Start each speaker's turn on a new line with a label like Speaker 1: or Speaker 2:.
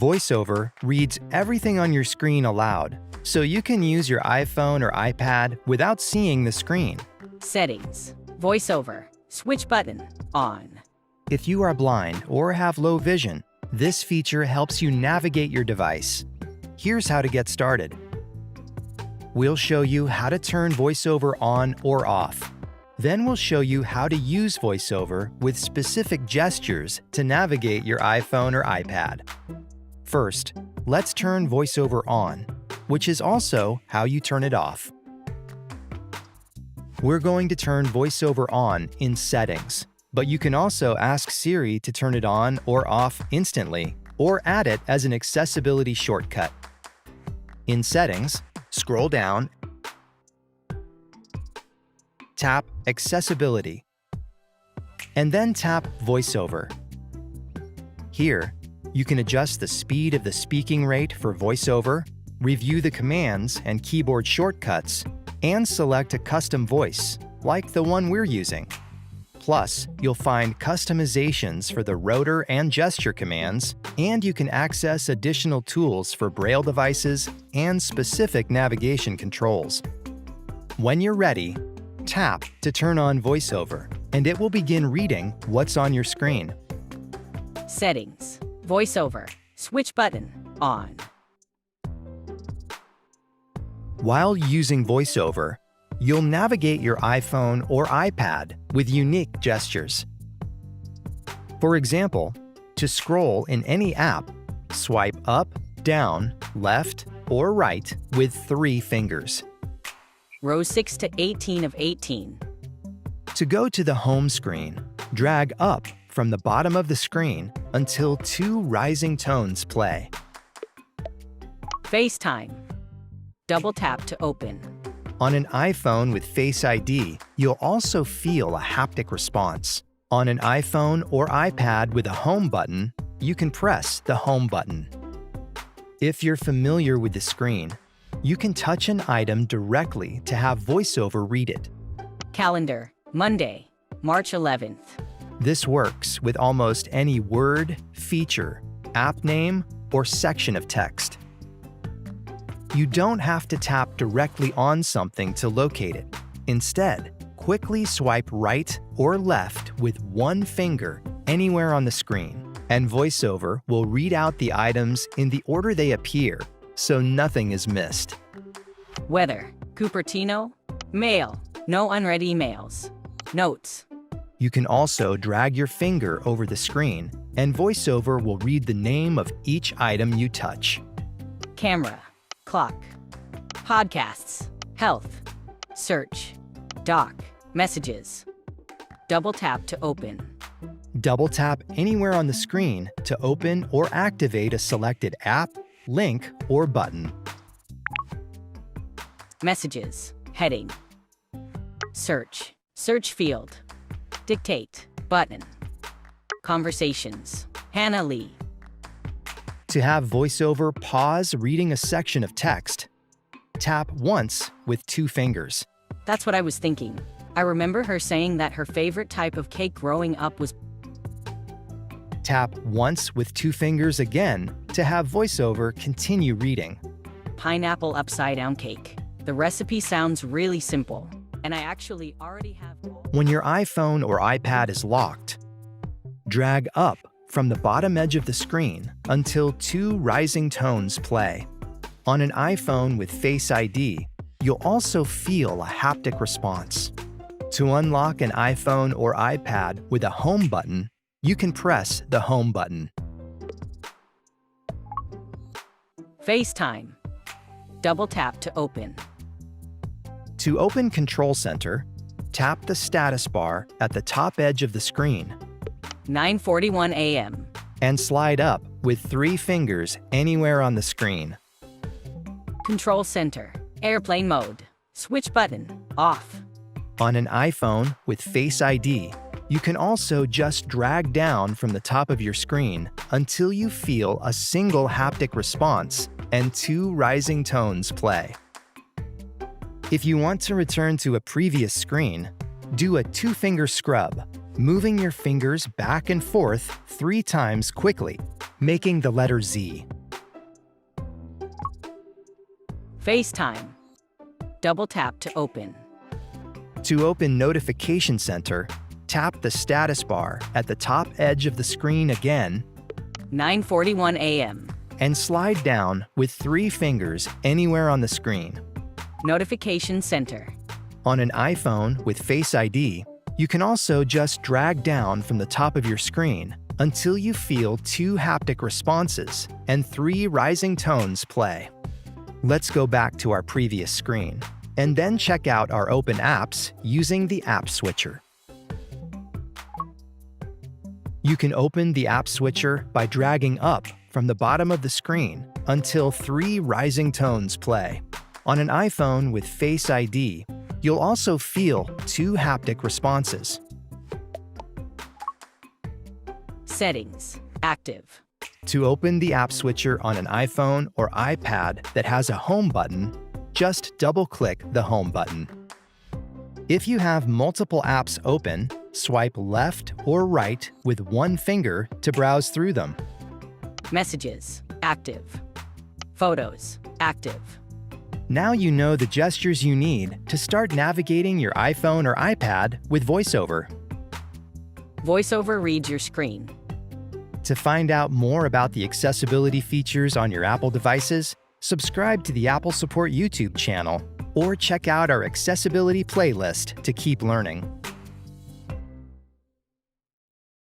Speaker 1: VoiceOver reads everything on your screen aloud, so you can use your iPhone or iPad without seeing the screen.
Speaker 2: Settings. VoiceOver. Switch button. On.
Speaker 1: If you are blind or have low vision, this feature helps you navigate your device. Here's how to get started. We'll show you how to turn VoiceOver on or off. Then we'll show you how to use VoiceOver with specific gestures to navigate your iPhone or iPad. First, let's turn VoiceOver on, which is also how you turn it off. We're going to turn VoiceOver on in Settings, but you can also ask Siri to turn it on or off instantly, or add it as an accessibility shortcut. In Settings, scroll down, tap Accessibility, and then tap VoiceOver. Here, you can adjust the speed of the speaking rate for VoiceOver, review the commands and keyboard shortcuts, and select a custom voice, like the one we're using. Plus, you'll find customizations for the rotor and gesture commands, and you can access additional tools for Braille devices and specific navigation controls. When you're ready, tap to turn on VoiceOver, and it will begin reading what's on your screen.
Speaker 2: Settings. VoiceOver. Switch button. On.
Speaker 1: While using VoiceOver, you'll navigate your iPhone or iPad with unique gestures. For example, to scroll in any app, swipe up, down, left, or right with 3 fingers.
Speaker 2: Rows 6 to 18 of 18.
Speaker 1: To go to the home screen, drag up from the bottom of the screen until 2 rising tones play.
Speaker 2: FaceTime. Double tap to open.
Speaker 1: On an iPhone with Face ID, you'll also feel a haptic response. On an iPhone or iPad with a home button, you can press the home button. If you're familiar with the screen, you can touch an item directly to have VoiceOver read it.
Speaker 2: Calendar. Monday, March 11th.
Speaker 1: This works with almost any word, feature, app name, or section of text. You don't have to tap directly on something to locate it. Instead, quickly swipe right or left with 1 finger anywhere on the screen, and VoiceOver will read out the items in the order they appear, so nothing is missed.
Speaker 2: Weather. Cupertino. Mail. No unread emails. Notes.
Speaker 1: You can also drag your finger over the screen, and VoiceOver will read the name of each item you touch.
Speaker 2: Camera. Clock. Podcasts. Health. Search. Dock. Messages. Double tap to open.
Speaker 1: Double tap anywhere on the screen to open or activate a selected app, link, or button.
Speaker 2: Messages. Heading. Search. Search field. Dictate. Button. Conversations. Hannah Lee.
Speaker 1: To have VoiceOver pause reading a section of text, tap once with 2 fingers.
Speaker 2: That's what I was thinking. I remember her saying that her favorite type of cake growing up was...
Speaker 1: Tap once with 2 fingers again to have VoiceOver continue reading.
Speaker 2: Pineapple upside-down cake. The recipe sounds really simple, and I actually already have...
Speaker 1: When your iPhone or iPad is locked, drag up from the bottom edge of the screen until 2 rising tones play. On an iPhone with Face ID, you'll also feel a haptic response. To unlock an iPhone or iPad with a home button, you can press the home button.
Speaker 2: FaceTime. Double tap to open.
Speaker 1: To open Control Center, tap the status bar at the top edge of the screen
Speaker 2: 9:41 a.m.
Speaker 1: and slide up with 3 fingers anywhere on the screen.
Speaker 2: Control Center. Airplane mode. Switch button. Off.
Speaker 1: On an iPhone with Face ID, you can also just drag down from the top of your screen until you feel a single haptic response and 2 rising tones play. If you want to return to a previous screen, do a 2-finger scrub, moving your fingers back and forth 3 times quickly. making the letter Z.
Speaker 2: FaceTime. Double tap to open.
Speaker 1: To open Notification Center, tap the status bar at the top edge of the screen again
Speaker 2: 9:41 a.m.
Speaker 1: and slide down with 3 fingers anywhere on the screen.
Speaker 2: Notification Center.
Speaker 1: On an iPhone with Face ID, you can also just drag down from the top of your screen until you feel 2 haptic responses and 3 rising tones play. Let's go back to our previous screen and then check out our open apps using the App Switcher. You can open the App Switcher by dragging up from the bottom of the screen until 3 rising tones play. On an iPhone with Face ID, you'll also feel 2 haptic responses.
Speaker 2: Settings. Active.
Speaker 1: To open the App Switcher on an iPhone or iPad that has a Home button, just double-click the Home button. If you have multiple apps open, swipe left or right with 1 finger to browse through them.
Speaker 2: Messages. Active. Photos. Active.
Speaker 1: Now you know the gestures you need to start navigating your iPhone or iPad with VoiceOver.
Speaker 2: VoiceOver reads your screen.
Speaker 1: To find out more about the accessibility features on your Apple devices, subscribe to the Apple Support YouTube channel or check out our accessibility playlist to keep learning.